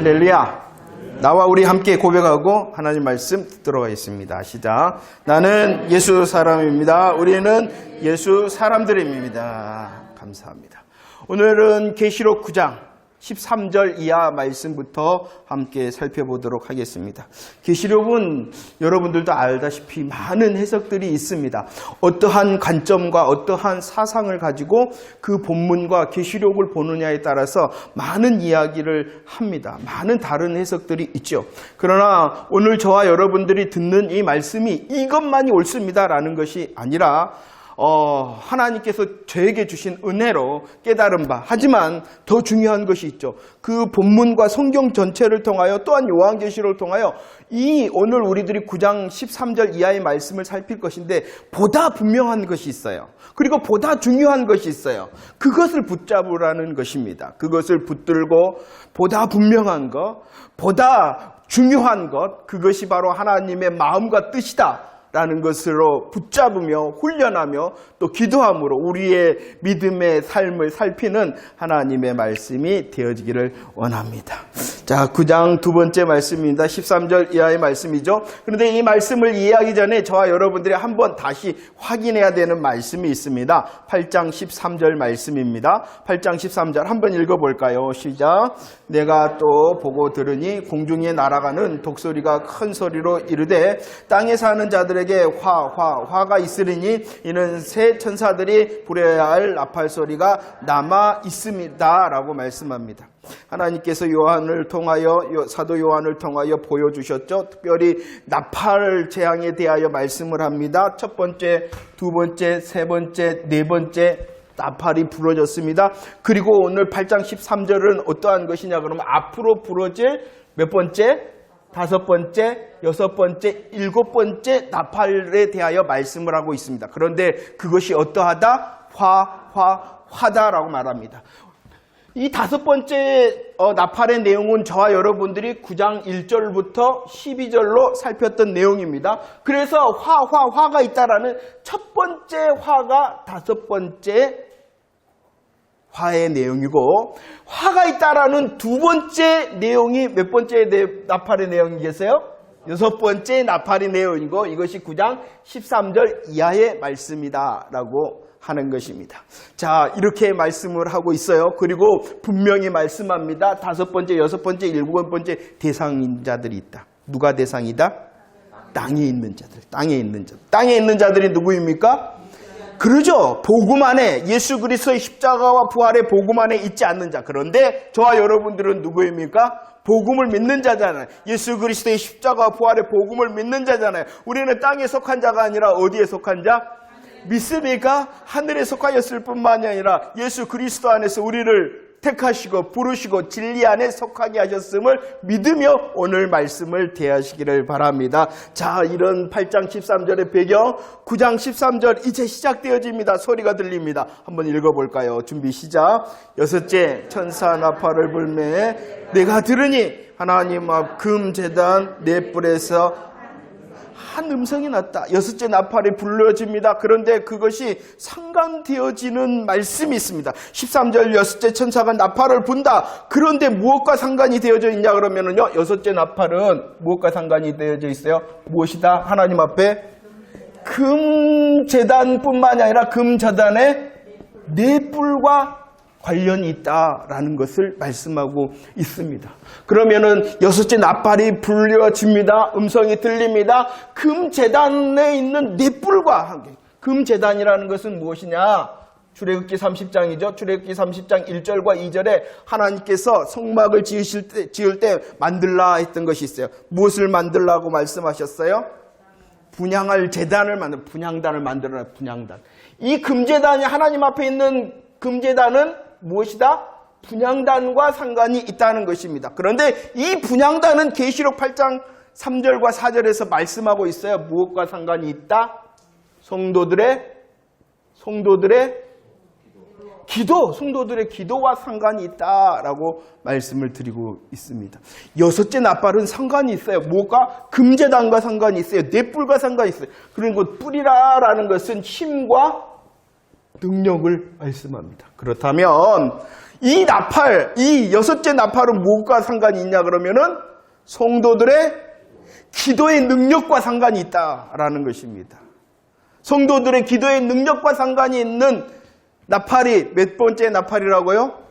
할렐루야. 나와 우리 함께 고백하고 하나님 말씀 듣도록 하겠습니다. 시작. 나는 예수 사람입니다. 우리는 예수 사람들입니다. 감사합니다. 오늘은 계시록 9장 13절 이하 말씀부터 함께 살펴보도록 하겠습니다. 계시록은 여러분들도 알다시피 많은 해석들이 있습니다. 어떠한 관점과 어떠한 사상을 가지고 그 본문과 계시록을 보느냐에 따라서 많은 이야기를 합니다. 많은 다른 해석들이 있죠. 그러나 오늘 저와 여러분들이 듣는 이 말씀이 이것만이 옳습니다라는 것이 아니라 하나님께서 저에게 주신 은혜로 깨달은 바, 하지만 더 중요한 것이 있죠. 그 본문과 성경 전체를 통하여 또한 요한계시록을 통하여 이 오늘 우리들이 9장 13절 이하의 말씀을 살필 것인데 보다 분명한 것이 있어요. 그리고 보다 중요한 것이 있어요. 그것을 붙잡으라는 것입니다. 그것을 붙들고 보다 분명한 것, 보다 중요한 것, 그것이 바로 하나님의 마음과 뜻이다 라는 것으로 붙잡으며 훈련하며 또 기도함으로 우리의 믿음의 삶을 살피는 하나님의 말씀이 되어지기를 원합니다. 자, 9장 두 번째 말씀입니다. 13절 이하의 말씀이죠. 그런데 이 말씀을 이해하기 전에 저와 여러분들이 한번 다시 확인해야 되는 말씀이 있습니다. 8장 13절 말씀입니다. 8장 13절 한번 읽어볼까요? 시작. 내가 또 보고 들으니 공중에 날아가는 독소리가 큰 소리로 이르되 땅에 사는 자들에게 화가 있으리니 이는 새 천사들이 부려야 할 나팔 소리가 남아 있습니다 라고 말씀합니다. 하나님께서 요한을 통하여 사도 요한을 통하여 보여주셨죠. 특별히 나팔 재앙에 대하여 말씀을 합니다. 첫 번째, 두 번째, 세 번째, 네 번째 나팔이 부러졌습니다. 그리고 오늘 8장 13절은 어떠한 것이냐 그러면 앞으로 부러질 몇 번째? 다섯 번째, 여섯 번째, 일곱 번째 나팔에 대하여 말씀을 하고 있습니다. 그런데 그것이 어떠하다? 화다라고 말합니다. 이 다섯 번째 나팔의 내용은 저와 여러분들이 9장 1절부터 12절로 살폈던 내용입니다. 그래서 화가 있다라는 첫 번째 화가 다섯 번째 화의 내용이고, 화가 있다라는 두 번째 내용이 몇 번째 나팔의 내용이겠어요? 여섯 번째 나팔의 내용이고, 이것이 9장 13절 이하의 말씀이다 라고 하는 것입니다. 자, 이렇게 말씀을 하고 있어요. 그리고 분명히 말씀합니다. 다섯 번째, 여섯 번째, 일곱 번째 대상자들이 있다. 누가 대상이다? 땅에 있는 자들. 땅에 있는 자들. 땅에 있는 자들이 누구입니까? 그러죠. 복음 안에, 예수 그리스도의 십자가와 부활의 복음 안에 있지 않는 자. 그런데 저와 여러분들은 누구입니까? 복음을 믿는 자잖아요. 예수 그리스도의 십자가와 부활의 복음을 믿는 자잖아요. 우리는 땅에 속한 자가 아니라 어디에 속한 자? 믿습니까? 하늘에 속하였을 뿐만이 아니라 예수 그리스도 안에서 우리를 택하시고 부르시고 진리 안에 속하게 하셨음을 믿으며 오늘 말씀을 대하시기를 바랍니다. 자, 이런 8장 13절의 배경, 9장 13절 이제 시작되어집니다. 소리가 들립니다. 한번 읽어볼까요? 준비 시작. 여섯째 천사 나팔을 불매 내가 들으니 하나님 앞 금 제단 네 뿔에서 한 음성이 났다. 여섯째 나팔이 불러집니다. 그런데 그것이 상관되어지는 말씀이 있습니다. 13절 여섯째 천사가 나팔을 분다. 그런데 무엇과 상관이 되어져 있냐 그러면은요, 여섯째 나팔은 무엇과 상관이 되어져 있어요? 무엇이다? 하나님 앞에 금 제단뿐만이 아니라 금 제단의 네 뿔과 관련이 있다라는 것을 말씀하고 있습니다. 그러면은 여섯째 나팔이 불려집니다. 음성이 들립니다. 금제단에 있는 네 뿔과 함께. 금제단이라는 것은 무엇이냐? 출애굽기 30장이죠. 출애굽기 30장 1절과 2절에 하나님께서 성막을 지을 때 만들라 했던 것이 있어요. 무엇을 만들라고 말씀하셨어요? 분향할 제단을 분향단을 만들어라. 분향단. 이 금제단이 하나님 앞에 있는 금제단은 무엇이다? 분향단과 상관이 있다는 것입니다. 그런데 이 분향단은 계시록 8장 3절과 4절에서 말씀하고 있어요. 무엇과 상관이 있다? 성도들의 성도들의 기도와 상관이 있다라고 말씀을 드리고 있습니다. 여섯째 나팔은 상관이 있어요. 무엇과? 금제단과 상관이 있어요. 네 뿔과 상관이 있어요. 그리고 뿔이라는 것은 힘과 능력을 말씀합니다. 그렇다면 이 나팔, 이 여섯째 나팔은 무엇과 상관이 있냐 그러면은 성도들의 기도의 능력과 상관이 있다라는 것입니다. 성도들의 기도의 능력과 상관이 있는 나팔이 몇 번째 나팔이라고요?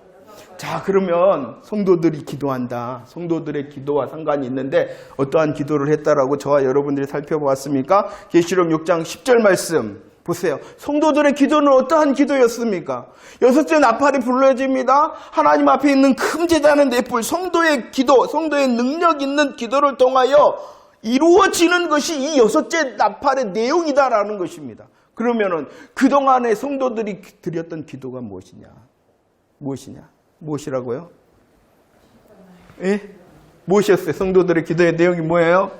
자, 그러면 성도들이 기도한다. 성도들의 기도와 상관이 있는데 어떠한 기도를 했다라고 저와 여러분들이 살펴보았습니까? 계시록 6장 10절 말씀 보세요. 성도들의 기도는 어떠한 기도였습니까? 여섯째 나팔이 불러집니다. 하나님 앞에 있는 큰 제단의 넷불, 성도의 기도, 성도의 능력 있는 기도를 통하여 이루어지는 것이 이 여섯째 나팔의 내용이다라는 것입니다. 그러면은 그동안에 성도들이 드렸던 기도가 무엇이냐? 무엇이라고요? 예? 무엇이었어요? 성도들의 기도의 내용이 뭐예요?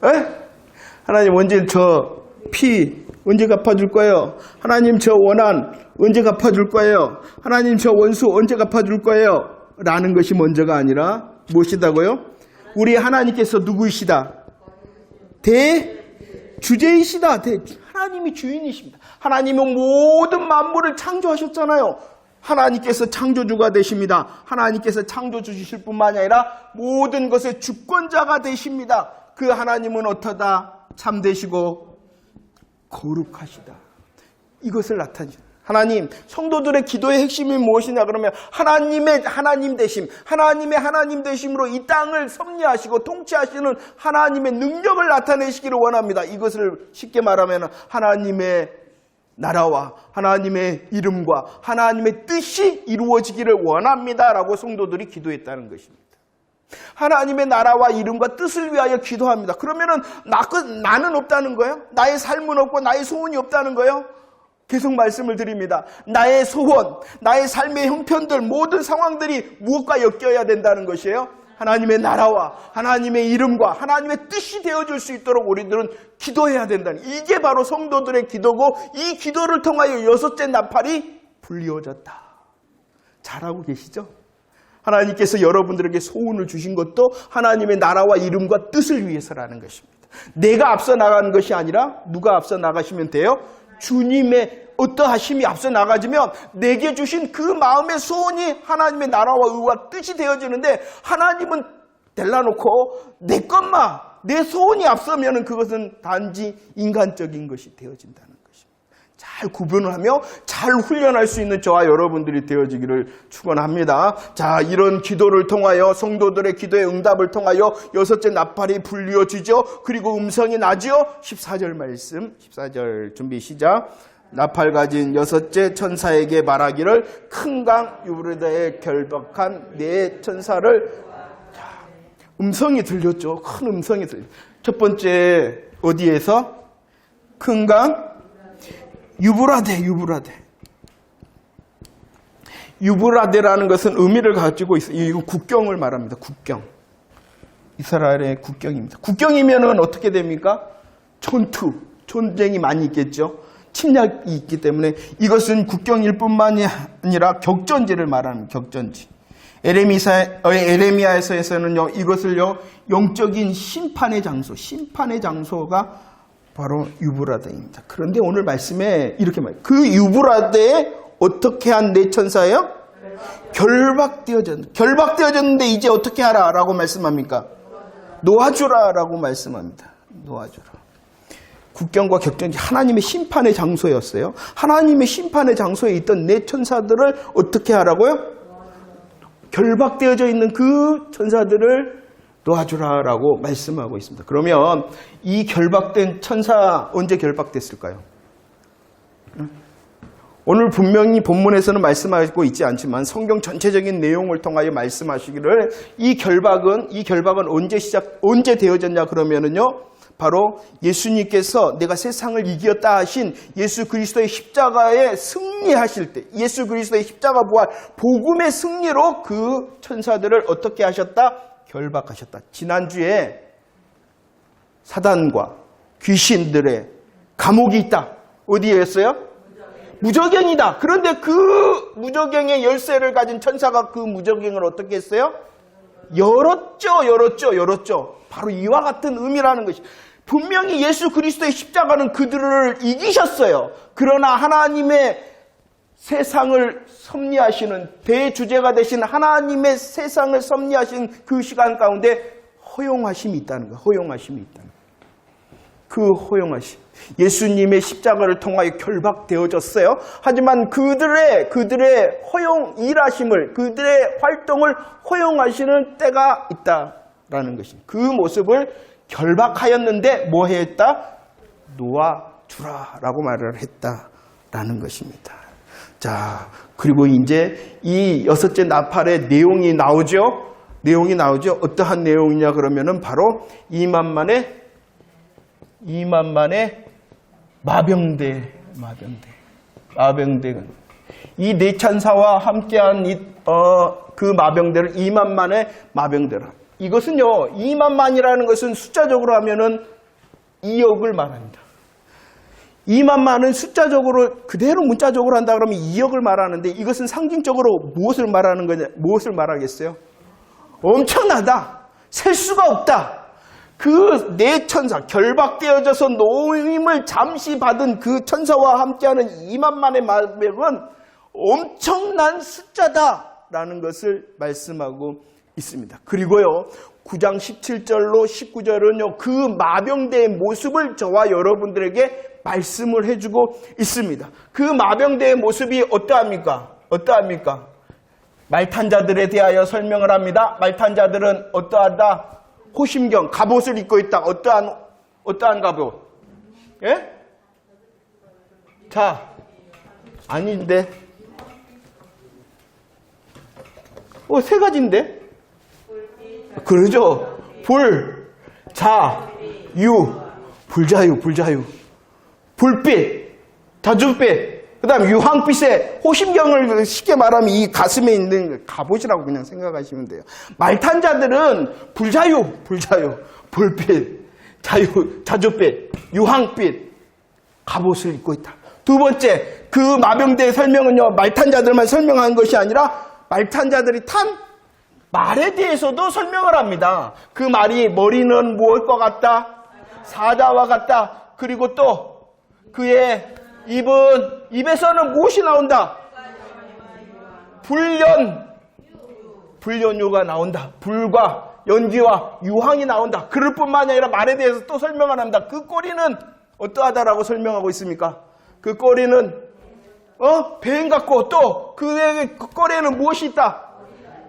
예? 하나님 언제 저 피 언제 갚아줄 거예요? 하나님 저 원한 언제 갚아줄 거예요? 하나님 저 원수 언제 갚아줄 거예요? 라는 것이 먼저가 아니라 무엇이다고요? 우리 하나님께서 누구이시다? 대주제이시다. 하나님이 주인이십니다. 하나님은 모든 만물을 창조하셨잖아요. 하나님께서 창조주가 되십니다. 하나님께서 창조주실 뿐만 아니라 모든 것의 주권자가 되십니다. 그 하나님은 어떠다? 참되시고 거룩하시다. 이것을 나타내십니다. 하나님, 성도들의 기도의 핵심이 무엇이냐 그러면 하나님의 하나님 되심, 하나님의 하나님 되심으로 이 땅을 섭리하시고 통치하시는 하나님의 능력을 나타내시기를 원합니다. 이것을 쉽게 말하면 하나님의 나라와 하나님의 이름과 하나님의 뜻이 이루어지기를 원합니다라고 성도들이 기도했다는 것입니다. 하나님의 나라와 이름과 뜻을 위하여 기도합니다. 그러면은 나는 없다는 거예요? 나의 삶은 없고 나의 소원이 없다는 거예요? 계속 말씀을 드립니다. 나의 소원, 나의 삶의 형편들, 모든 상황들이 무엇과 엮여야 된다는 것이에요? 하나님의 나라와 하나님의 이름과 하나님의 뜻이 되어줄 수 있도록 우리들은 기도해야 된다는, 이게 바로 성도들의 기도고, 이 기도를 통하여 여섯째 나팔이 불리워졌다. 잘하고 계시죠? 하나님께서 여러분들에게 소원을 주신 것도 하나님의 나라와 이름과 뜻을 위해서라는 것입니다. 내가 앞서 나가는 것이 아니라 누가 앞서 나가시면 돼요? 주님의 어떠하심이 앞서 나가지면 내게 주신 그 마음의 소원이 하나님의 나라와 의와 뜻이 되어지는데, 하나님은 델라놓고 내 것만, 내 소원이 앞서면 그것은 단지 인간적인 것이 되어진다는 것입니다. 잘 구분을 하며 잘 훈련할 수 있는 저와 여러분들이 되어지기를 축원합니다. 자, 이런 기도를 통하여, 성도들의 기도의 응답을 통하여 여섯째 나팔이 불리어지죠. 그리고 음성이 나죠. 14절 말씀, 14절 준비 시작. 나팔 가진 여섯째 천사에게 말하기를 큰 강 유브라데에 결박한 네 천사를. 자, 음성이 들렸죠. 큰 음성이 들렸죠. 첫 번째 어디에서? 큰 강 유브라데. 유브라데라는 것은 의미를 가지고 있어요. 이거 국경을 말합니다. 국경. 이스라엘의 국경입니다. 국경이면은 어떻게 됩니까? 전쟁이 많이 있겠죠. 침략이 있기 때문에 이것은 국경일 뿐만이 아니라 격전지를 말하는 격전지. 에레미야에서는요, 이것을요, 영적인 심판의 장소가 바로 유브라데입니다. 그런데 오늘 말씀에 이렇게 말해요. 그 유브라데에 어떻게 한 네 천사예요? 결박되어졌는데 이제 어떻게 하라라고 말씀합니까? 놓아주라라고 말씀합니다. 놓아주라. 국경과 격전지, 하나님의 심판의 장소였어요. 하나님의 심판의 장소에 있던 네 천사들을 어떻게 하라고요? 결박되어져 있는 그 천사들을 놓아주라라고 말씀하고 있습니다. 그러면 이 결박된 천사 언제 결박됐을까요? 오늘 분명히 본문에서는 말씀하고 있지 않지만 성경 전체적인 내용을 통하여 말씀하시기를 이 결박은 언제 되어졌냐 그러면은요, 바로 예수님께서 내가 세상을 이겼다 하신 예수 그리스도의 십자가에 승리하실 때, 예수 그리스도의 십자가 부활, 복음의 승리로 그 천사들을 어떻게 하셨다? 결박하셨다. 지난주에 사단과 귀신들의 감옥이 있다. 어디였어요? 무저갱이다. 그런데 그 무저갱의 열쇠를 가진 천사가 그 무저갱을 어떻게 했어요? 열었죠. 바로 이와 같은 의미라는 것이, 분명히 예수 그리스도의 십자가는 그들을 이기셨어요. 그러나 하나님의 세상을 섭리하시는 대주제가 되신 하나님의 세상을 섭리하신 그 시간 가운데 허용하심이 있다는 거예요. 허용하심이 있다는 거예요. 그 허용하심. 예수님의 십자가를 통하여 결박되어졌어요. 하지만 그들의 일하심을, 그들의 활동을 허용하시는 때가 있다라는 것입니다. 그 모습을 결박하였는데 뭐 했다? 놓아주라라고 말을 했다라는 것입니다. 자, 그리고 이제 이 여섯째 나팔의 내용이 나오죠. 어떠한 내용이냐 그러면은 바로 2만만의 마병대. 이 네 천사와 함께한 그 마병대를 2만만의 마병대라. 이것은요, 2만만이라는 것은 숫자적으로 하면은 2억을 말합니다. 2만만은 숫자적으로 그대로 문자적으로 한다 그러면 2억을 말하는데 이것은 상징적으로 무엇을 말하는 거냐? 무엇을 말하겠어요? 엄청나다. 셀 수가 없다. 그 네 천사, 결박되어져서 노임을 잠시 받은 그 천사와 함께하는 2만만의 마병은 엄청난 숫자다라는 것을 말씀하고 있습니다. 그리고요, 9장 17절로 19절은요, 그 마병대의 모습을 저와 여러분들에게 말씀을 해주고 있습니다. 그 마병대의 모습이 어떠합니까? 말탄 자들에 대하여 설명을 합니다. 말탄 자들은 어떠하다? 호심경, 갑옷을 입고 있다. 어떠한 갑옷? 예? 자, 아닌데. 세 가지인데? 그러죠. 불, 자, 유, 불자유. 불빛, 자줏빛, 그 다음 유황빛의 호심경을 쉽게 말하면 이 가슴에 있는 갑옷이라고 그냥 생각하시면 돼요. 말탄 자들은 불자유, 불빛, 자줏빛, 유황빛, 갑옷을 입고 있다. 두 번째, 그 마병대의 설명은요, 말탄 자들만 설명한 것이 아니라 말탄 자들이 탄 말에 대해서도 설명을 합니다. 그 말이 머리는 무엇 것 같다? 사자와 같다. 그리고 또 그의 입에서는 무엇이 나온다? 불연유가 나온다. 불과 연기와 유황이 나온다. 그럴 뿐만 아니라 말에 대해서 또 설명을 합니다. 그 꼬리는 어떠하다라고 설명하고 있습니까? 그 꼬리는 뱀 같고 또 그의 꼬리에는 무엇이 있다?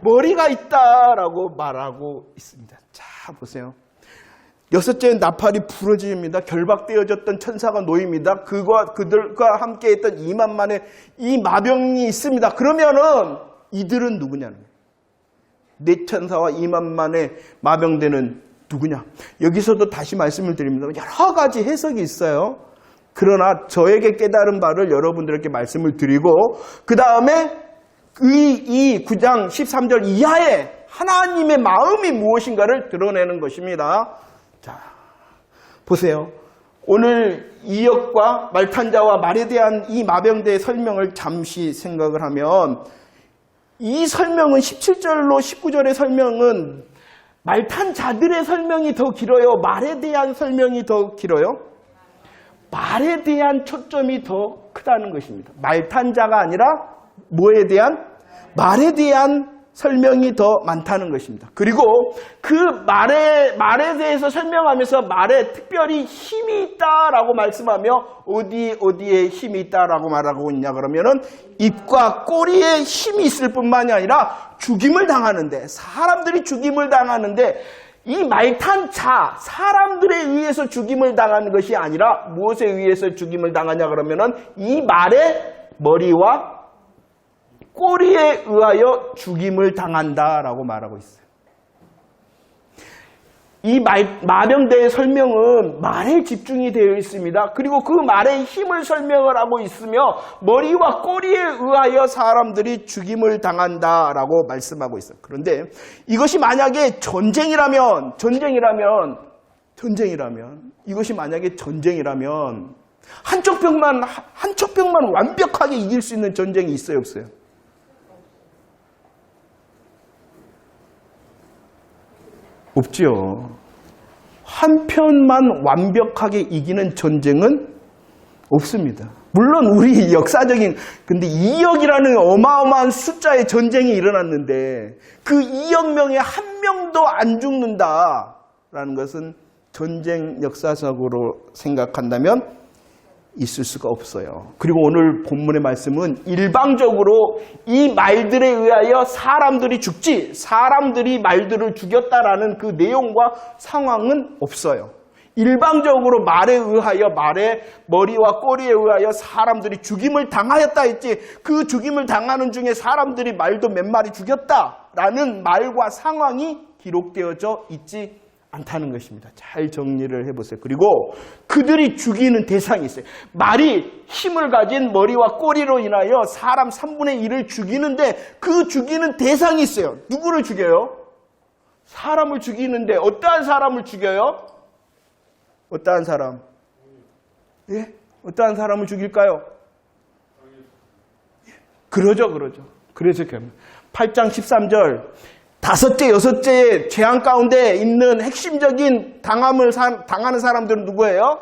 머리가 있다라고 말하고 있습니다. 자, 보세요. 여섯째 나팔이 부러집니다. 결박되어졌던 천사가 놓입니다. 그들과 함께 했던 2만만의 이 마병이 있습니다. 그러면은 이들은 누구냐는 거예요. 네 천사와 2만만의 마병대는 누구냐? 여기서도 다시 말씀을 드립니다. 여러 가지 해석이 있어요. 그러나 저에게 깨달은 바를 여러분들에게 말씀을 드리고 그 다음에 이 9장 13절 이하에 하나님의 마음이 무엇인가를 드러내는 것입니다. 자, 보세요. 오늘 이역과 말탄자와 말에 대한 이 마병대의 설명을 잠시 생각을 하면 이 설명은 17절로 19절의 설명은 말탄 자들의 설명이 더 길어요? 말에 대한 설명이 더 길어요? 말에 대한 초점이 더 크다는 것입니다. 말탄 자가 아니라 뭐에 대한? 말에 대한 설명이 더 많다는 것입니다. 그리고 그 말에 대해서 설명하면서 말에 특별히 힘이 있다라고 말씀하며 어디에 힘이 있다라고 말하고 있냐 그러면은 입과 꼬리에 힘이 있을 뿐만이 아니라 죽임을 당하는데 사람들이 죽임을 당하는데 이 말탄 자 사람들에 의해서 죽임을 당하는 것이 아니라 무엇에 의해서 죽임을 당하냐 그러면은 이 말의 머리와 꼬리에 의하여 죽임을 당한다라고 말하고 있어요. 이 마병대의 설명은 말에 집중이 되어 있습니다. 그리고 그 말의 힘을 설명을 하고 있으며 머리와 꼬리에 의하여 사람들이 죽임을 당한다라고 말씀하고 있어요. 그런데 이것이 만약에 전쟁이라면 이것이 만약에 전쟁이라면 한쪽 병만 완벽하게 이길 수 있는 전쟁이 있어요, 없어요? 없지요. 한 편만 완벽하게 이기는 전쟁은 없습니다. 물론 우리 역사적인, 근데 2억이라는 어마어마한 숫자의 전쟁이 일어났는데 그 2억 명에 한 명도 안 죽는다라는 것은 전쟁 역사적으로 생각한다면 있을 수가 없어요. 그리고 오늘 본문의 말씀은 일방적으로 이 말들에 의하여 사람들이 죽지, 사람들이 말들을 죽였다라는 그 내용과 상황은 없어요. 일방적으로 말에 의하여, 말의 머리와 꼬리에 의하여 사람들이 죽임을 당하였다 했지, 그 죽임을 당하는 중에 사람들이 말도 몇 마리 죽였다라는 말과 상황이 기록되어져 있지 않다는 것입니다. 잘 정리를 해보세요. 그리고 그들이 죽이는 대상이 있어요. 말이 힘을 가진 머리와 꼬리로 인하여 사람 3분의 1을 죽이는데 그 죽이는 대상이 있어요. 누구를 죽여요? 사람을 죽이는데 어떠한 사람을 죽여요? 어떠한 사람? 예? 어떠한 사람을 죽일까요? 그러죠. 그래서 8장 13절 다섯째, 여섯째 재앙 가운데 있는 핵심적인 당하는 사람들은 누구예요?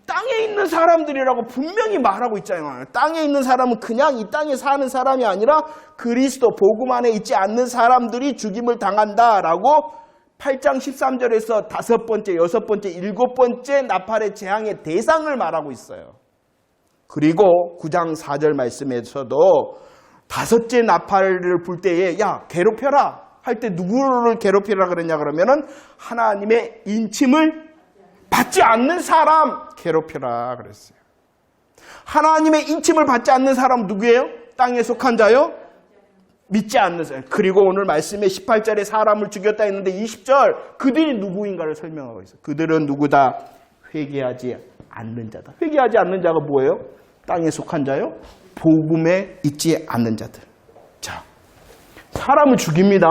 땅에 있는 사람들이라고 분명히 말하고 있잖아요. 땅에 있는 사람은 그냥 이 땅에 사는 사람이 아니라 그리스도 복음 안에 있지 않는 사람들이 죽임을 당한다라고 8장 13절에서 다섯 번째, 여섯 번째, 일곱 번째 나팔의 재앙의 대상을 말하고 있어요. 그리고 9장 4절 말씀에서도 다섯째 나팔을 불 때에 야 괴롭혀라 할 때 누구를 괴롭히라 그랬냐 그러면은 하나님의 인침을 받지 않는 사람 괴롭혀라 그랬어요. 하나님의 인침을 받지 않는 사람 누구예요? 땅에 속한 자요? 믿지 않는 사람. 그리고 오늘 말씀에 18절에 사람을 죽였다 했는데 20절 그들이 누구인가를 설명하고 있어요. 그들은 누구다? 회개하지 않는 자다. 회개하지 않는 자가 뭐예요? 땅에 속한 자요? 복음에 있지 않는 자들. 자, 사람을 죽입니다.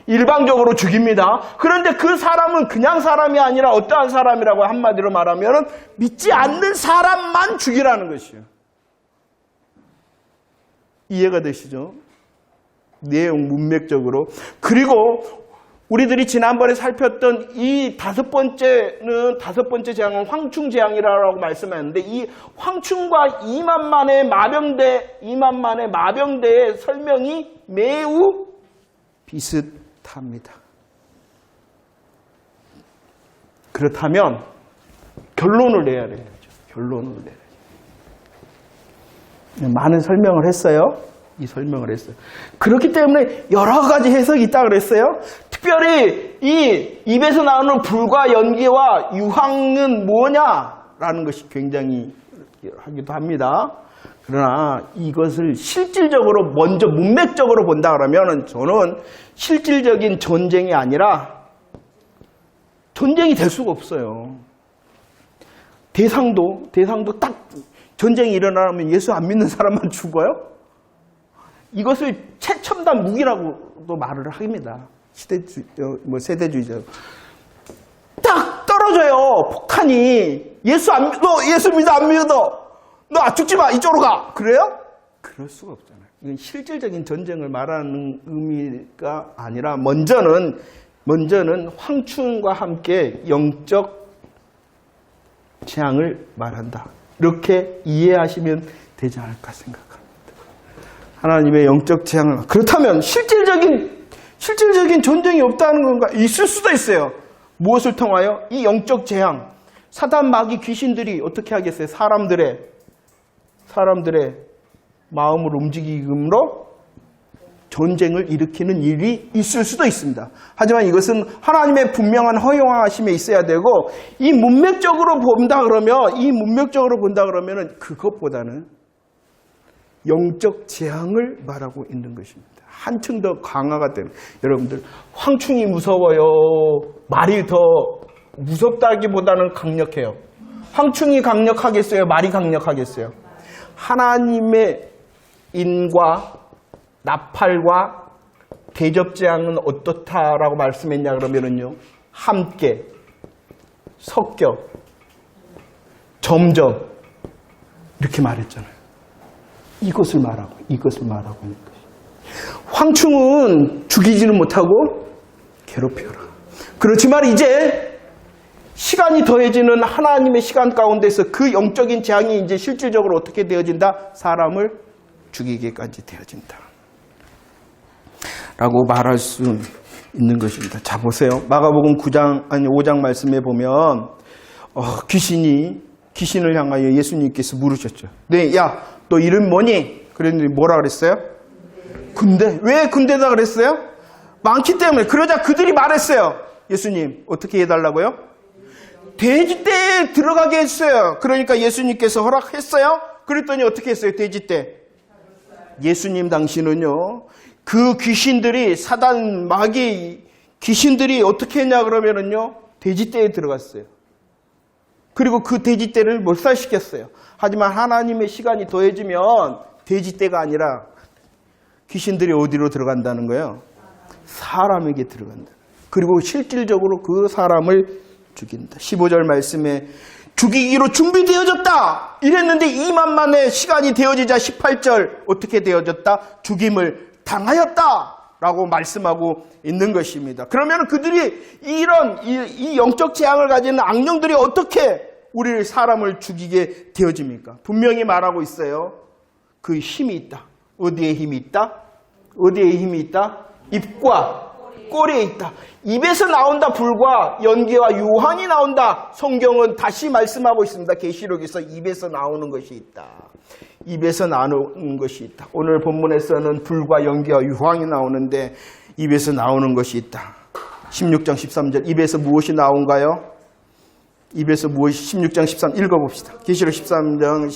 일방적으로 죽입니다. 그런데 그 사람은 그냥 사람이 아니라 어떠한 사람이라고 한마디로 말하면 믿지 않는 사람만 죽이라는 것이에요. 이해가 되시죠? 내용 문맥적으로. 그리고 우리들이 지난번에 살폈던 이 다섯 번째 재앙은 황충재앙이라고 말씀하셨는데 이 황충과 2만만의 마병대의 설명이 매우 비슷합니다. 그렇다면 결론을 내야 돼요. 결론을 내야 돼요. 많은 설명을 했어요. 이 설명을 했어요. 그렇기 때문에 여러 가지 해석이 있다 그랬어요. 특별히 이 입에서 나오는 불과 연기와 유황은 뭐냐라는 것이 굉장히 하기도 합니다. 그러나 이것을 실질적으로 먼저 문맥적으로 본다 그러면 저는 실질적인 전쟁이 아니라 전쟁이 될 수가 없어요. 대상도 딱 전쟁이 일어나면 예수 안 믿는 사람만 죽어요? 이것을 최첨단 무기라고도 말을 합니다. 세대주의자. 딱 떨어져요. 폭탄이. 예수 믿어, 안 믿어. 너 죽지 마. 이쪽으로 가. 그래요? 그럴 수가 없잖아요. 이건 실질적인 전쟁을 말하는 의미가 아니라 먼저는 황충과 함께 영적 재앙을 말한다. 이렇게 이해하시면 되지 않을까 생각합니다. 하나님의 영적 재앙을. 그렇다면 실질적인 전쟁이 없다는 건가? 있을 수도 있어요. 무엇을 통하여? 이 영적 재앙. 사단 마귀 귀신들이 어떻게 하겠어요? 사람들의 마음을 움직임으로 전쟁을 일으키는 일이 있을 수도 있습니다. 하지만 이것은 하나님의 분명한 허용하심에 있어야 되고 이 문맥적으로 본다 그러면 그것보다는 영적 재앙을 말하고 있는 것입니다. 한층 더 강화가 되는. 여러분들 황충이 무서워요? 말이 더 무섭다기보다는 강력해요. 황충이 강력하겠어요? 말이 강력하겠어요? 하나님의 인과 나팔과 대접재앙은 어떻다라고 말씀했냐 그러면은요, 함께 섞여 점점 이렇게 말했잖아요. 이것을 말하고 있는 것이. 황충은 죽이지는 못하고 괴롭혀라. 그렇지만 이제 시간이 더해지는 하나님의 시간 가운데서 그 영적인 재앙이 이제 실질적으로 어떻게 되어진다? 사람을 죽이게까지 되어진다. 라고 말할 수 있는 것입니다. 자, 보세요. 마가복음 5장 말씀에 보면 귀신을 향하여 예수님께서 물으셨죠. 네, 야, 너 이름 뭐니? 그랬더니 뭐라 그랬어요? 군대. 왜 군대다 그랬어요? 많기 때문에. 그러자 그들이 말했어요. 예수님, 어떻게 해달라고요? 돼지떼에 들어가게 했어요. 그러니까 예수님께서 허락했어요. 그랬더니 어떻게 했어요? 돼지떼. 예수님 당시는요, 그 귀신들이, 사단, 마귀, 귀신들이 어떻게 했냐 그러면은요, 돼지떼에 들어갔어요. 그리고 그 돼지떼를 몰살시켰어요. 하지만 하나님의 시간이 더해지면 돼지떼가 아니라 귀신들이 어디로 들어간다는 거예요? 사람에게 들어간다. 그리고 실질적으로 그 사람을 죽인다. 15절 말씀에 죽이기로 준비되어졌다 이랬는데 2만 만의 시간이 되어지자 18절 어떻게 되어졌다? 죽임을 당하였다 라고 말씀하고 있는 것입니다. 그러면 그들이 이 영적 재앙을 가지는 악령들이 어떻게 우리를 사람을 죽이게 되어집니까? 분명히 말하고 있어요. 그 힘이 있다. 어디에 힘이 있다? 어디에 힘이 있다? 입과 꼬리에 있다. 입에서 나온다. 불과 연기와 유황이 나온다. 성경은 다시 말씀하고 있습니다. 계시록에서 입에서 나오는 것이 있다. 입에서 나오는 것이 있다. 오늘 본문에서는 불과 연기와 유황이 나오는데 입에서 나오는 것이 있다. 16장 13절 입에서 무엇이 나온가요? 입에서 무엇이 16장 13 읽어봅시다. 계시록 16장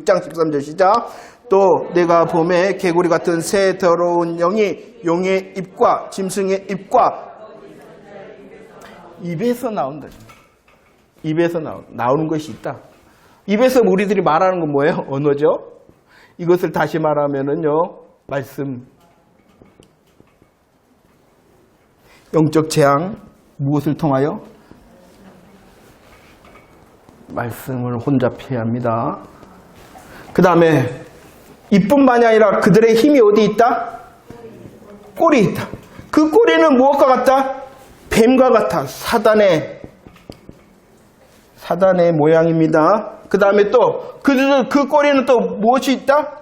13절 시작. 또 내가 봄에 개구리 같은 새 더러운 영이 용의 입과 짐승의 입과 입에서 나온다. 입에서 나오는 것이 있다. 입에서 우리들이 말하는 건 뭐예요? 언어죠. 이것을 다시 말하면은요, 말씀. 영적 재앙 무엇을 통하여? 말씀을 혼잡해야 합니다. 그 다음에 이뿐만이 아니라 그들의 힘이 어디 있다? 꼬리에 있다. 그 꼬리는 무엇과 같다? 뱀과 같아. 사단의 모양입니다. 그 다음에 또 그 꼬리는 또 무엇이 있다?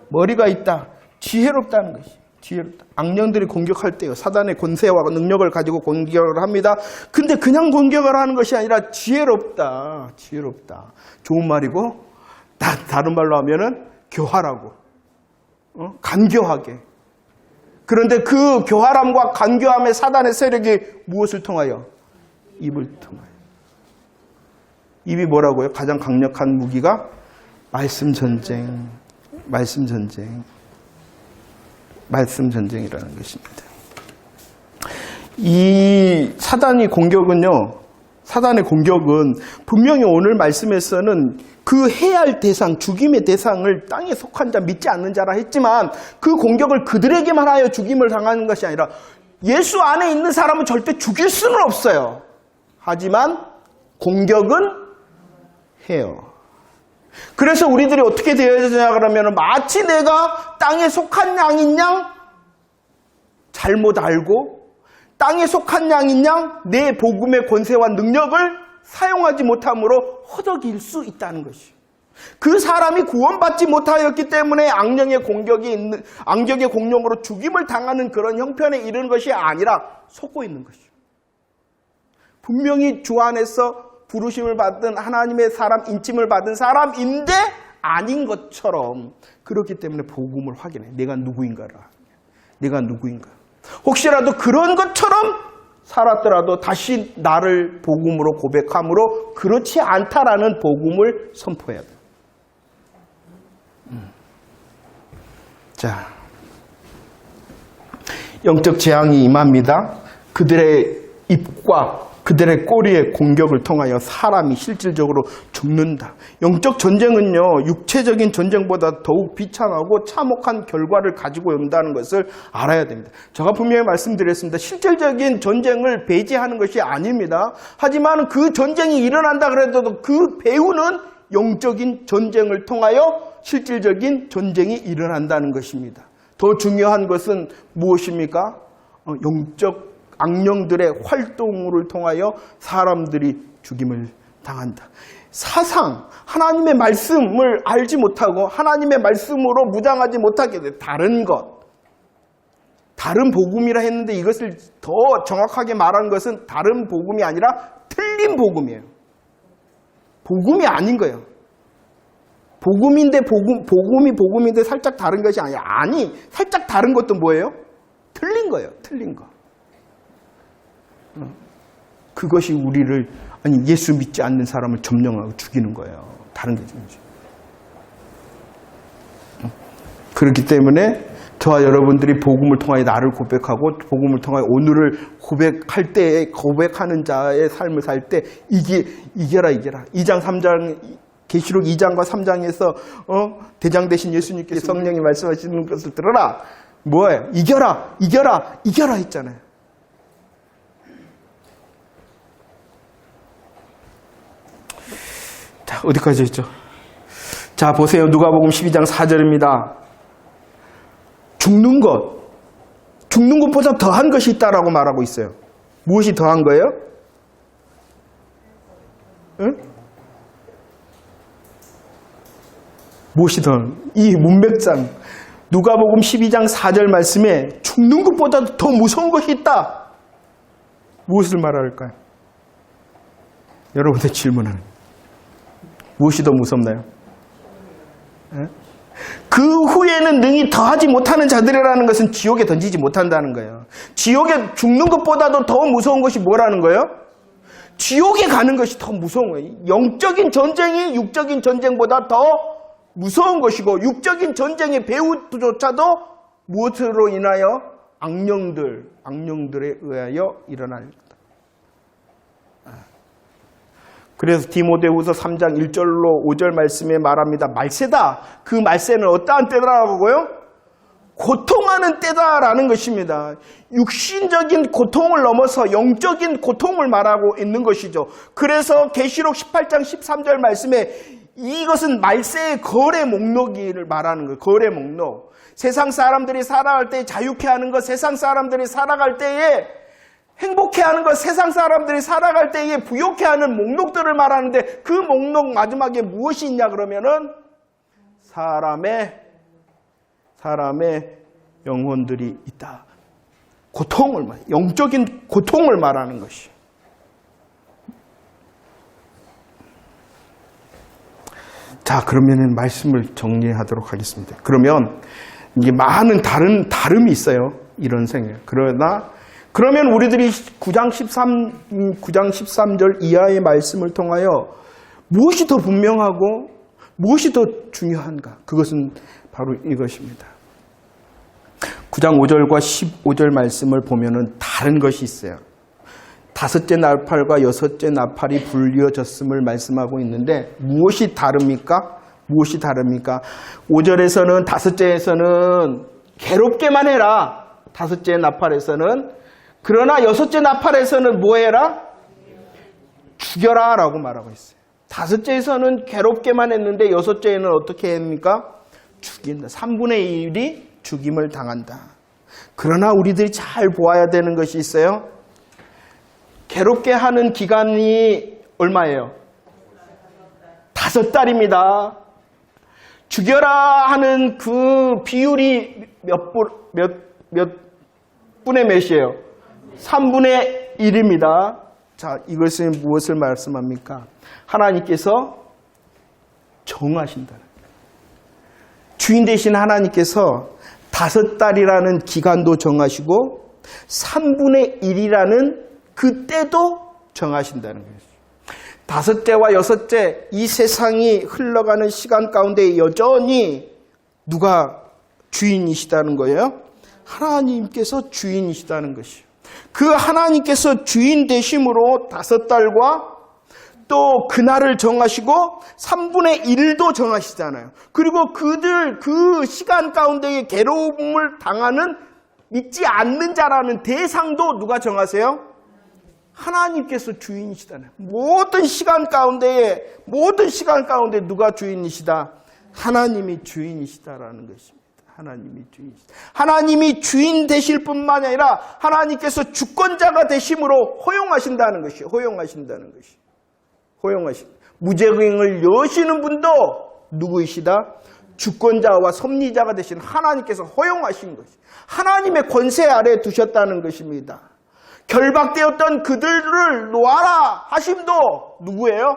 머리가 있다. 지혜롭다는 것이. 지혜롭다. 악령들이 공격할 때요, 사단의 권세와 능력을 가지고 공격을 합니다. 근데 그냥 공격을 하는 것이 아니라 지혜롭다. 지혜롭다. 좋은 말이고, 다른 말로 하면은 교활하고, 간교하게. 그런데 그 교활함과 간교함의 사단의 세력이 무엇을 통하여? 입을 통하여. 입이 뭐라고요? 가장 강력한 무기가 말씀 전쟁. 말씀 전쟁이라는 것입니다. 이 사단의 공격은 분명히 오늘 말씀에서는 그 해야 할 대상, 죽임의 대상을 땅에 속한 자, 믿지 않는 자라 했지만 그 공격을 그들에게만 하여 죽임을 당하는 것이 아니라 예수 안에 있는 사람은 절대 죽일 수는 없어요. 하지만 공격은 해요. 그래서 우리들이 어떻게 되어야 그러면 마치 내가 땅에 속한 양인 양 잘못 알고 땅에 속한 양인 양 내 복음의 권세와 능력을 사용하지 못함으로 허덕일 수 있다는 것이요. 그 사람이 구원받지 못하였기 때문에 악령의 공격으로 죽임을 당하는 그런 형편에 이르는 것이 아니라 속고 있는 것이요. 분명히 주 안에서 부르심을 받은 하나님의 사람, 인침을 받은 사람인데 아닌 것처럼, 그렇기 때문에 복음을 확인해. 내가 누구인가. 혹시라도 그런 것처럼 살았더라도 다시 나를 복음으로 고백함으로 그렇지 않다라는 복음을 선포해야 돼. 자, 영적 재앙이 임합니다. 그들의 입과 그들의 꼬리의 공격을 통하여 사람이 실질적으로 죽는다. 영적 전쟁은요, 육체적인 전쟁보다 더욱 비참하고 참혹한 결과를 가지고 온다는 것을 알아야 됩니다. 제가 분명히 말씀드렸습니다. 실질적인 전쟁을 배제하는 것이 아닙니다. 하지만 그 전쟁이 일어난다 그래도 그 배후는 영적인 전쟁을 통하여 실질적인 전쟁이 일어난다는 것입니다. 더 중요한 것은 무엇입니까? 영적 악령들의 활동을 통하여 사람들이 죽임을 당한다. 사상, 하나님의 말씀을 알지 못하고 하나님의 말씀으로 무장하지 못하게 돼. 다른 것, 다른 복음이라 했는데 이것을 더 정확하게 말한 것은 다른 복음이 아니라 틀린 복음이에요. 복음이 아닌 거예요. 복음인데 복음이 복음인데 살짝 다른 것이 아니야. 아니, 살짝 다른 것도 뭐예요? 틀린 거예요. 틀린 거. 그것이 우리를, 아니, 예수 믿지 않는 사람을 점령하고 죽이는 거예요. 다른 게 아니죠. 그렇기 때문에 저와 여러분들이 복음을 통하여 나를 고백하고 복음을 통하여 오늘을 고백할 때에, 고백하는 자의 삶을 살 때 이겨라. 2장 3장 계시록 2장과 3장에서 대장 되신 예수님께서 성령이 말씀하시는 것을 들어라. 뭐예요? 이겨라 했잖아요. 자, 어디까지 했죠? 자, 보세요. 누가복음 12장 4절입니다. 죽는 것보다 더한 것이 있다라고 말하고 있어요. 무엇이 더한 거예요? 응? 무엇이 더한? 이 문맥상 누가복음 12장 4절 말씀에 죽는 것보다 더 무서운 것이 있다. 무엇을 말할까요? 여러분의 질문은 무엇이 더 무섭나요? 응? 그 후에는 능히 더하지 못하는 자들이라는 것은 지옥에 던지지 못한다는 거예요. 지옥에 죽는 것보다도 더 무서운 것이 뭐라는 거예요? 지옥에 가는 것이 더 무서운 거예요. 영적인 전쟁이 육적인 전쟁보다 더 무서운 것이고, 육적인 전쟁의 배후조차도 무엇으로 인하여? 악령들에 의하여 일어날 거다. 그래서 디모데후서 3장 1절로 5절 말씀에 말합니다. 말세다. 그 말세는 어떠한 때다라고요? 고통하는 때다라는 것입니다. 육신적인 고통을 넘어서 영적인 고통을 말하고 있는 것이죠. 그래서 계시록 18장 13절 말씀에 이것은 말세의 거래 목록을 말하는 거예요. 거래 목록. 세상 사람들이 살아갈 때 자유케 하는 것, 세상 사람들이 살아갈 때에 행복해하는 것, 세상 사람들이 살아갈 때에 부욕해 하는 목록들을 말하는데, 그 목록 마지막에 무엇이 있냐 그러면은 사람의 영혼들이 있다. 영적인 고통을 말하는 것이. 자, 그러면은 말씀을 정리하도록 하겠습니다. 그러면 이게 많은 다름이 있어요. 이런 생각. 그러면 우리들이 9장 13절 이하의 말씀을 통하여 무엇이 더 분명하고 무엇이 더 중요한가? 그것은 바로 이것입니다. 9장 5절과 15절 말씀을 보면은 다른 것이 있어요. 다섯째 나팔과 여섯째 나팔이 불리어졌음을 말씀하고 있는데 무엇이 다릅니까? 5절에서는 다섯째에서는 괴롭게만 해라. 다섯째 나팔에서는. 그러나 여섯째 나팔에서는 뭐 해라? 죽여라 라고 말하고 있어요. 다섯째에서는 괴롭게만 했는데 여섯째에는 어떻게 합니까? 죽인다. 3분의 1이 죽임을 당한다. 그러나 우리들이 잘 보아야 되는 것이 있어요. 괴롭게 하는 기간이 얼마예요? 5달입니다. 죽여라 하는 그 비율이 몇 분의 몇이에요? 3분의 1입니다. 자, 이것은 무엇을 말씀합니까? 하나님께서 정하신다. 주인 되신 하나님께서 5달이라는 기간도 정하시고 3분의 1이라는 그 때도 정하신다는 거예요. 5째와 6째 이 세상이 흘러가는 시간 가운데 여전히 누가 주인이시다는 거예요? 하나님께서 주인이시다는 것이요. 그 하나님께서 주인 되심으로 5달과 또 그날을 정하시고 3분의 1도 정하시잖아요. 그리고 그들 그 시간 가운데에 괴로움을 당하는 믿지 않는 자라는 대상도 누가 정하세요? 하나님께서 주인이시다는. 모든 시간 가운데 누가 주인이시다? 하나님이 주인이시다라는 것입니다. 하나님이 주인이시다. 하나님이 주인 되실 뿐만 아니라 하나님께서 주권자가 되심으로 허용하신다는 것이, 허용하신다는 것이. 무죄행을 여시는 분도 누구이시다? 주권자와 섭리자가 되신 하나님께서 허용하신 것이, 하나님의 권세 아래에 두셨다는 것입니다. 결박되었던 그들을 놓아라 하심도 누구예요?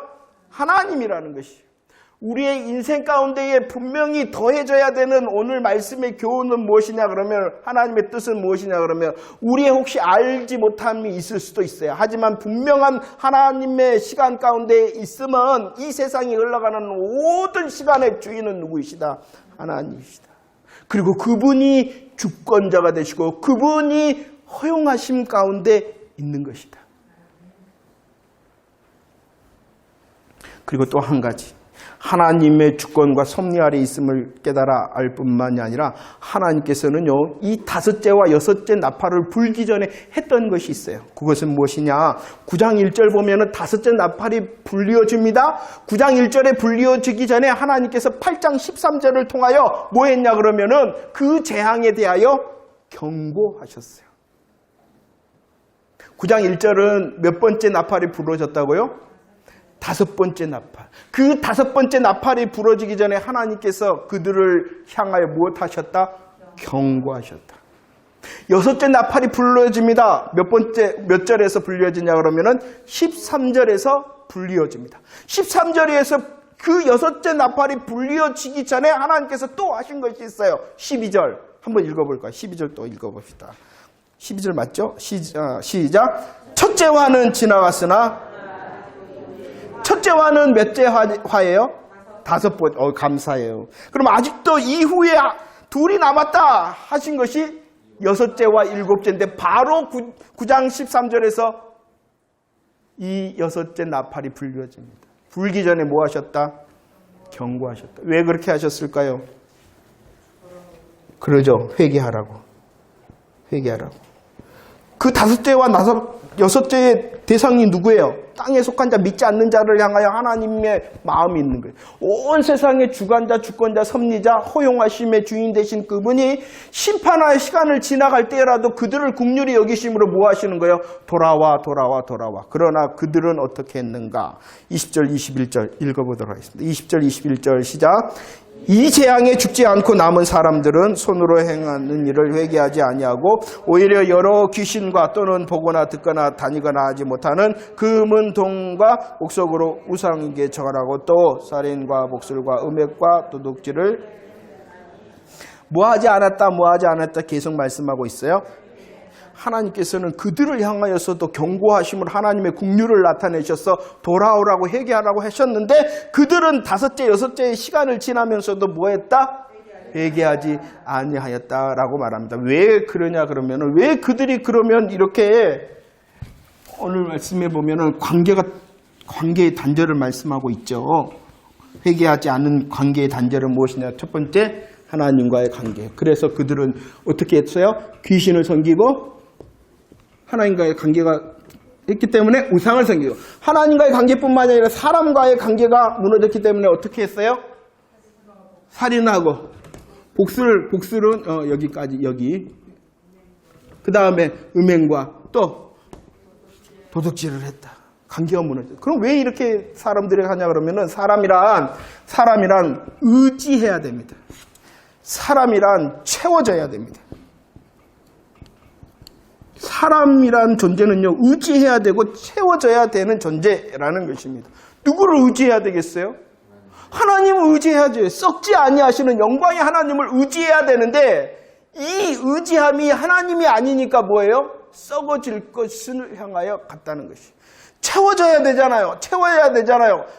하나님이라는 것이에요. 우리의 인생 가운데에 분명히 더해져야 되는 오늘 말씀의 교훈은 무엇이냐 그러면, 하나님의 뜻은 무엇이냐 그러면, 우리의 혹시 알지 못함이 있을 수도 있어요. 하지만 분명한 하나님의 시간 가운데 있으면 이 세상이 흘러가는 모든 시간의 주인은 누구이시다? 하나님이시다. 그리고 그분이 주권자가 되시고 그분이 허용하심 가운데 있는 것이다. 그리고 또 한 가지, 하나님의 주권과 섭리 아래 있음을 깨달아 알 뿐만이 아니라 하나님께서는요, 이 다섯째와 여섯째 나팔을 불기 전에 했던 것이 있어요. 그것은 무엇이냐? 9장 1절 보면은 다섯째 나팔이 불리어집니다. 9장 1절에 불리어지기 전에 하나님께서 8장 13절을 통하여 뭐 했냐 그러면은 그 재앙에 대하여 경고하셨어요. 9장 1절은 몇 번째 나팔이 부러졌다고요? 5번째 나팔. 그 5번째 나팔이 부러지기 전에 하나님께서 그들을 향하여 무엇 하셨다? 경고하셨다. 6째 나팔이 불려집니다. 몇 절에서 불려지냐 그러면은 13절에서 불려집니다. 13절에서 그 6째 나팔이 불려지기 전에 하나님께서 또 하신 것이 있어요. 12절. 한번 읽어볼까요? 12절 또 읽어봅시다. 12절 맞죠? 시작. 첫째화는 지나갔으나, 첫째 화는 몇째 화예요? 5번. 감사해요. 그럼 아직도 이후에 둘이 남았다 하신 것이 6째와 7째인데 바로 9장 13절에서 이 6째 나팔이 불려집니다. 불기 전에 뭐 하셨다? 경고하셨다. 왜 그렇게 하셨을까요? 그러죠. 회개하라고. 그 5째와 6째의 대상이 누구예요? 땅에 속한 자, 믿지 않는 자를 향하여 하나님의 마음이 있는 거예요. 온 세상의 주관자, 주권자, 섭리자, 허용하심의 주인 되신 그분이 심판할 시간을 지나갈 때라도 그들을 긍휼히 여기심으로 뭐 하시는 거예요? 돌아와. 그러나 그들은 어떻게 했는가? 20절, 21절 읽어보도록 하겠습니다. 20절, 21절 시작. 이 재앙에 죽지 않고 남은 사람들은 손으로 행하는 일을 회개하지 아니하고 오히려 여러 귀신과 또는 보거나 듣거나 다니거나 하지 못하는 금은동과 옥석으로 우상에게 절하고 또 살인과 복술과 음행과 도둑질을 뭐하지 않았다 계속 말씀하고 있어요. 하나님께서는 그들을 향하여서도 경고하심으로 하나님의 긍휼을 나타내셔서 돌아오라고 회개하라고 하셨는데 그들은 5째, 6째의 시간을 지나면서도 뭐 했다? 회개하지 아니하였다라고 말합니다. 왜 그러냐 그러면은, 왜 그들이 그러면 이렇게, 오늘 말씀해 보면은 관계의 단절을 말씀하고 있죠. 회개하지 않은 관계의 단절은 무엇이냐? 첫 번째, 하나님과의 관계. 그래서 그들은 어떻게 했어요? 귀신을 섬기고 하나님과의 관계가 있기 때문에 우상을 섬기고, 하나님과의 관계뿐만 아니라 사람과의 관계가 무너졌기 때문에 어떻게 했어요? 살인하고, 복술은 여기. 그 다음에 음행과 또 도둑질을 했다. 관계가 무너졌다. 그럼 왜 이렇게 사람들이 하냐 그러면은, 사람이란 의지해야 됩니다. 사람이란 채워져야 됩니다. 사람이란 존재는요, 의지해야 되고 채워져야 되는 존재라는 것입니다. 누구를 의지해야 되겠어요? 하나님을 의지해야죠. 썩지 아니하시는 영광의 하나님을 의지해야 되는데, 이 의지함이 하나님이 아니니까 뭐예요? 썩어질 것을 향하여 갔다는 것이. 채워야 되잖아요.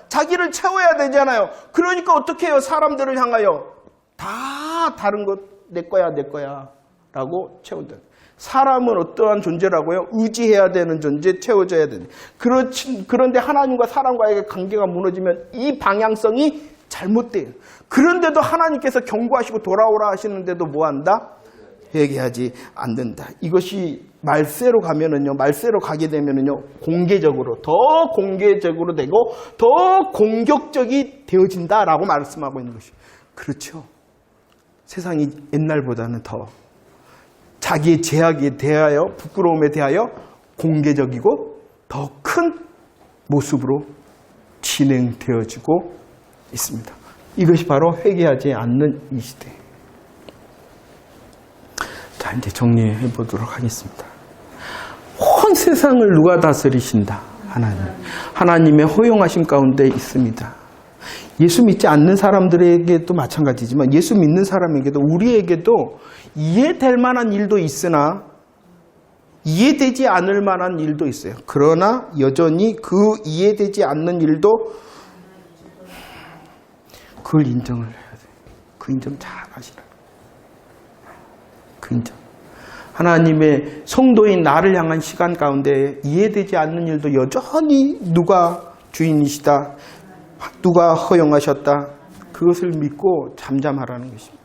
자기를 채워야 되잖아요. 그러니까 어떻게 해요? 사람들을 향하여 다 다른 것 내 거야 라고 채운다. 사람은 어떠한 존재라고요? 의지해야 되는 존재, 채워져야 되는. 그런데 하나님과 사람과의 관계가 무너지면 이 방향성이 잘못돼요. 그런데도 하나님께서 경고하시고 돌아오라 하시는데도 뭐한다? 회개하지 않는다. 이것이 말세로 가게 되면은요, 더 공개적으로 되고 더 공격적이 되어진다라고 말씀하고 있는 것이에요. 그렇죠. 세상이 옛날보다는 더 자기의 죄악에 대하여, 부끄러움에 대하여 공개적이고 더 큰 모습으로 진행되어지고 있습니다. 이것이 바로 회개하지 않는 이 시대. 자, 이제 정리해 보도록 하겠습니다. 온 세상을 누가 다스리신다? 하나님. 하나님의 허용하심 가운데 있습니다. 예수 믿지 않는 사람들에게도 마찬가지지만 예수 믿는 사람에게도, 우리에게도 이해될 만한 일도 있으나 이해되지 않을 만한 일도 있어요. 그러나 여전히 그 이해되지 않는 일도 그걸 인정을 해야 돼요. 그 인정 잘 하시라. 그 인정. 하나님의 성도인 나를 향한 시간 가운데 이해되지 않는 일도 여전히 누가 주인이시다, 누가 허용하셨다, 그것을 믿고 잠잠하라는 것입니다.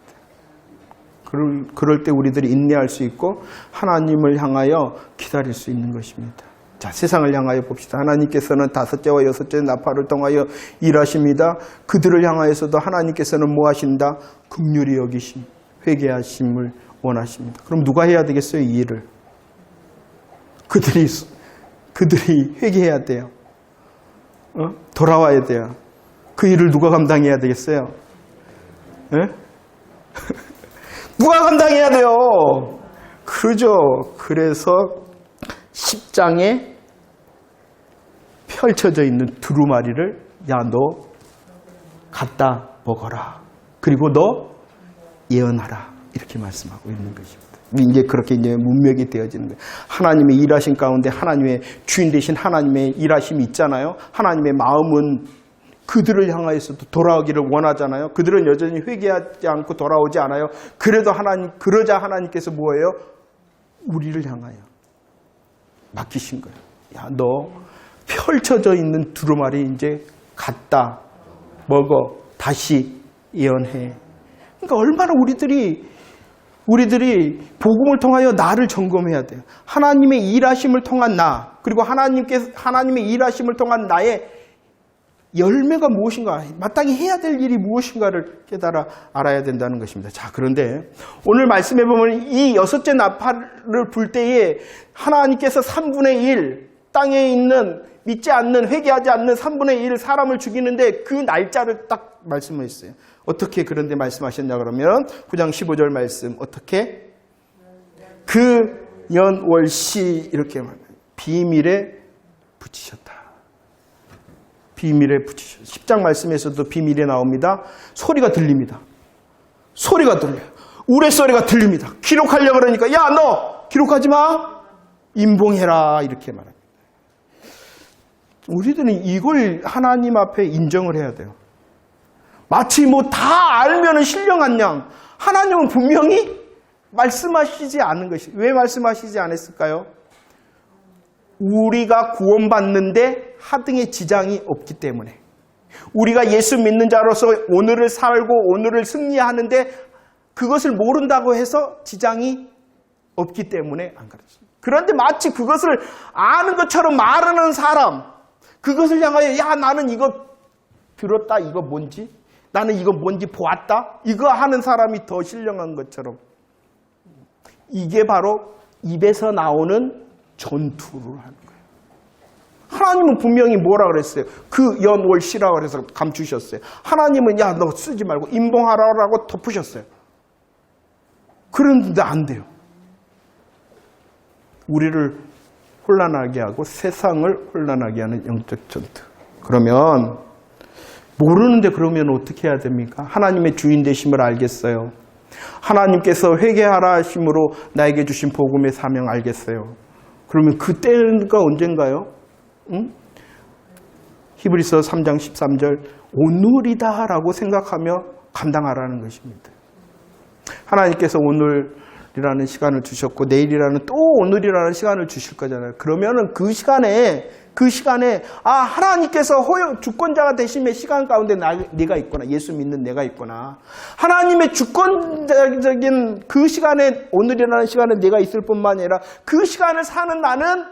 그럴 때 우리들이 인내할 수 있고 하나님을 향하여 기다릴 수 있는 것입니다. 자, 세상을 향하여 봅시다. 하나님께서는 다섯째와 여섯째 나팔을 통하여 일하십니다. 그들을 향하여서도 하나님께서는 뭐 하신다? 긍휼히 여기심, 회개하심을 원하십니다. 그럼 누가 해야 되겠어요? 이 일을. 그들이 회개해야 돼요. 돌아와야 돼요. 그 일을 누가 감당해야 되겠어요? 누가 감당해야 돼요? 그러죠. 그래서 10장에 펼쳐져 있는 두루마리를, 야, 너 갖다 먹어라. 그리고 너 예언하라. 이렇게 말씀하고 있는 것입니다. 이제 그렇게 이제 문맥이 되어지는 거예요. 하나님의 일하신 가운데 하나님의 주인 되신 하나님의 일하심이 있잖아요. 하나님의 마음은 그들을 향하여서도 돌아오기를 원하잖아요. 그들은 여전히 회개하지 않고 돌아오지 않아요. 그러자 하나님께서 뭐예요? 우리를 향하여 맡기신 거예요. 야, 너 펼쳐져 있는 두루마리 이제 갖다 먹어. 다시 예언해. 그러니까 얼마나 우리들이 복음을 통하여 나를 점검해야 돼요. 하나님의 일하심을 통한 나, 그리고 하나님의 일하심을 통한 나의 열매가 무엇인가, 마땅히 해야 될 일이 무엇인가를 깨달아 알아야 된다는 것입니다. 자, 그런데 오늘 말씀해 보면 이 여섯째 나팔을 불 때에 하나님께서 3분의 1 땅에 있는 믿지 않는, 회개하지 않는 3분의 1 사람을 죽이는데 그 날짜를 딱 말씀하셨어요. 어떻게 그런데 말씀하셨냐 그러면 9장 15절 말씀, 어떻게? 그 연월시, 이렇게 말합니다. 비밀에 붙이셨다. 비밀에 붙이셨다. 10장 말씀에서도 비밀에 나옵니다. 소리가 들립니다. 소리가 들려요. 우레소리가 들립니다. 기록하려고 그러니까, 야, 너 기록하지 마. 임봉해라. 이렇게 말합니다. 우리들은 이걸 하나님 앞에 인정을 해야 돼요. 마치 뭐 다 알면은 신령한 양, 하나님은 분명히 말씀하시지 않은 것이. 왜 말씀하시지 않았을까요? 우리가 구원받는데 하등의 지장이 없기 때문에. 우리가 예수 믿는 자로서 오늘을 살고 오늘을 승리하는데 그것을 모른다고 해서 지장이 없기 때문에 안 가르칩니다. 그런데 마치 그것을 아는 것처럼 말하는 사람, 그것을 향하여, 야, 나는 이거 들었다, 이거 뭔지, 나는 이거 뭔지 보았다, 이거 하는 사람이 더 신령한 것처럼. 이게 바로 입에서 나오는 전투를 하는 거예요. 하나님은 분명히 뭐라 그랬어요? 그 연월시라고 해서 감추셨어요. 하나님은, 야, 너 쓰지 말고 임봉하라고 덮으셨어요. 그런데 안 돼요. 우리를 혼란하게 하고 세상을 혼란하게 하는 영적 전투. 그러면 모르는데 그러면 어떻게 해야 됩니까? 하나님의 주인 되심을 알겠어요. 하나님께서 회개하라 하심으로 나에게 주신 복음의 사명 알겠어요. 그러면 그때가 언젠가요? 응? 히브리서 3장 13절 오늘이다 라고 생각하며 감당하라는 것입니다. 하나님께서 오늘이라는 시간을 주셨고 내일이라는 또 오늘이라는 시간을 주실 거잖아요. 그러면은 그 시간에 하나님께서 주권자가 되심의 시간 가운데 내가 있구나. 예수 믿는 내가 있구나. 하나님의 주권적인 그 시간에, 오늘이라는 시간에 내가 있을 뿐만 아니라 그 시간을 사는 나는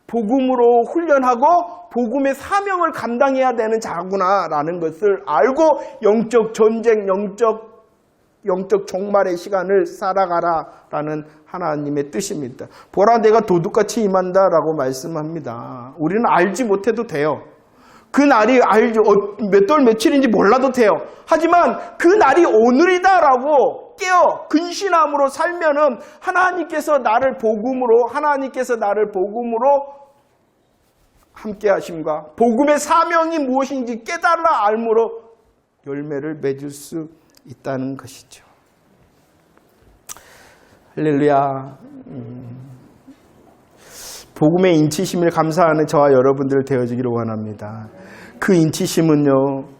복음으로 훈련하고 복음의 사명을 감당해야 되는 자구나라는 것을 알고 영적 전쟁, 영적 영적 종말의 시간을 살아가라라는 하나님의 뜻입니다. 보라 내가 도둑같이 임한다라고 말씀합니다. 우리는 알지 못해도 돼요. 그 날이 몇 돌 며칠인지 몰라도 돼요. 하지만 그 날이 오늘이다라고 깨어 근신함으로 살면은 하나님께서 나를 복음으로 함께 하심과 복음의 사명이 무엇인지 깨달아 알므로 열매를 맺을 수 있다는 것이죠. 할렐루야. 복음의 인치심을 감사하는 저와 여러분들 되어지기를 원합니다. 그 인치심은요,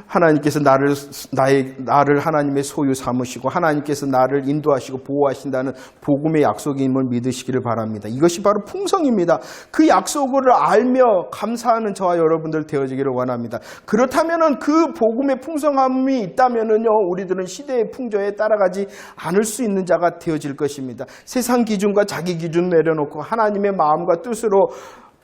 하나님께서 나를 하나님의 소유 삼으시고 하나님께서 나를 인도하시고 보호하신다는 복음의 약속임을 믿으시기를 바랍니다. 이것이 바로 풍성입니다. 그 약속을 알며 감사하는 저와 여러분들 되어지기를 원합니다. 그렇다면은 그 복음의 풍성함이 있다면은요, 우리들은 시대의 풍조에 따라가지 않을 수 있는 자가 되어질 것입니다. 세상 기준과 자기 기준 내려놓고 하나님의 마음과 뜻으로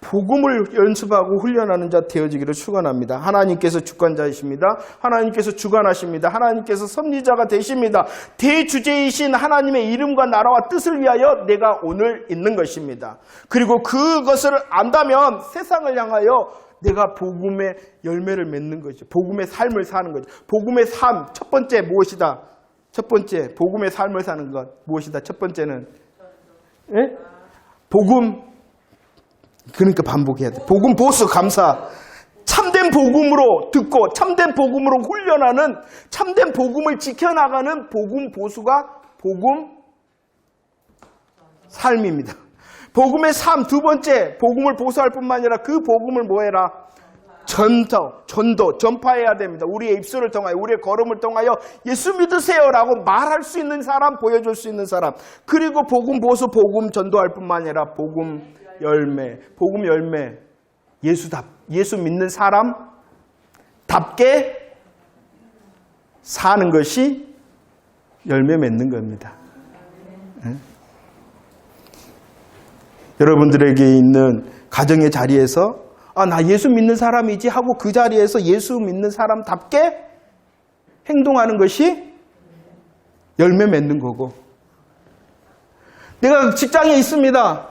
복음을 연습하고 훈련하는 자 되어지기를 축원합니다. 하나님께서 주권자이십니다. 하나님께서 주관하십니다. 하나님께서 섭리자가 되십니다. 대주제이신 하나님의 이름과 나라와 뜻을 위하여 내가 오늘 있는 것입니다. 그리고 그것을 안다면 세상을 향하여 내가 복음의 열매를 맺는 거죠. 복음의 삶을 사는 거죠. 복음의 삶, 첫 번째 무엇이다? 첫 번째, 복음의 삶을 사는 것 무엇이다? 첫 번째는 복음, 그러니까 반복해야 돼. 복음 보수 감사. 참된 복음으로 듣고 참된 복음으로 훈련하는, 참된 복음을 지켜나가는 복음 보수가 복음 삶입니다. 복음의 삶. 두 번째, 복음을 보수할 뿐만 아니라 그 복음을 뭐해라? 전도, 전파해야 됩니다. 우리의 입술을 통하여, 우리의 걸음을 통하여 예수 믿으세요라고 말할 수 있는 사람, 보여줄 수 있는 사람. 그리고 복음 보수, 복음 전도할 뿐만 아니라 복음 열매, 복음 열매, 예수 믿는 사람답게 사는 것이 열매 맺는 겁니다. 여러분들에게 있는 가정의 자리에서 나 예수 믿는 사람이지 하고 그 자리에서 예수 믿는 사람답게 행동하는 것이 열매 맺는 거고, 내가 직장에 있습니다.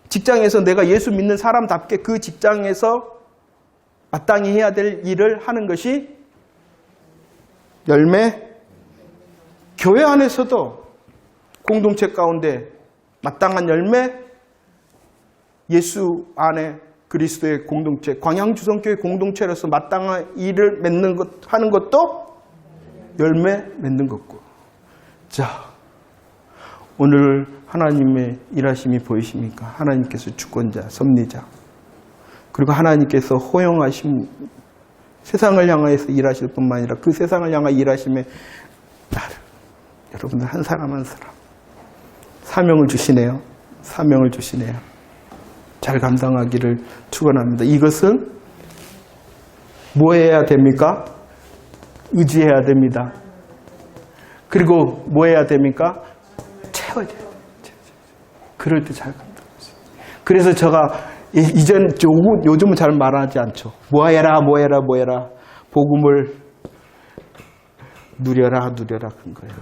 직장에서 내가 예수 믿는 사람답게 그 직장에서 마땅히 해야 될 일을 하는 것이 열매. 교회 안에서도 공동체 가운데 마땅한 열매, 예수 안에 그리스도의 공동체, 광양주성교회 공동체로서 마땅한 일을 하는 것도 열매 맺는 것고. 자, 오늘 하나님의 일하심이 보이십니까? 하나님께서 주권자, 섭리자, 그리고 하나님께서 허용하심, 세상을 향해서 일하실 뿐만 아니라 그 세상을 향해 일하심에 여러분들 한 사람 한 사람 사명을 주시네요. 사명을 주시네요. 잘 감당하기를 축원합니다. 이것은 뭐 해야 됩니까? 의지해야 됩니다. 그리고 뭐 해야 됩니까? 채워야 돼요. 그럴 때 잘 감당하세요. 그래서 제가 요즘은 잘 말하지 않죠. 뭐 해라. 복음을 누려라 그런 거예요.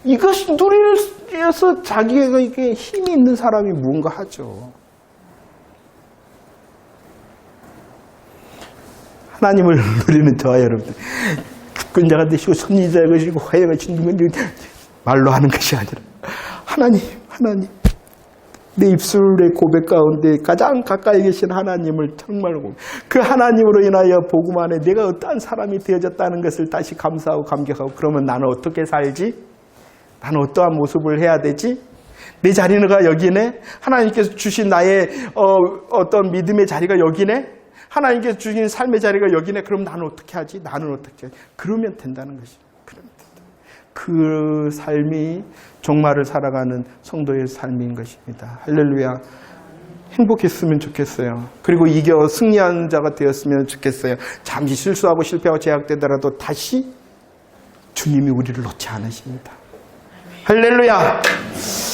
이것이 누리면서 자기가 이게 힘이 있는 사람이 무언가 하죠. 하나님을 누리는 저와 여러분들, 주권자가 되시고 섭리자가 되시고 화해가 주는 건 말로 하는 것이 아니라 하나님, 내 입술의 고백 가운데 가장 가까이 계신 하나님을 정말로 그 하나님으로 인하여 복음 안에 내가 어떠한 사람이 되어졌다는 것을 다시 감사하고 감격하고, 그러면 나는 어떻게 살지? 나는 어떠한 모습을 해야 되지? 내 자리가 여기네? 하나님께서 주신 나의 어떤 믿음의 자리가 여기네? 하나님께서 주신 삶의 자리가 여기네? 그럼 나는 어떻게 하지? 나는 어떻게 하지? 그러면 된다는 것이죠. 그 삶이 종말을 살아가는 성도의 삶인 것입니다. 할렐루야. 행복했으면 좋겠어요. 그리고 이겨 승리하는 자가 되었으면 좋겠어요. 잠시 실수하고 실패하고 제약되더라도 다시 주님이 우리를 놓지 않으십니다. 할렐루야.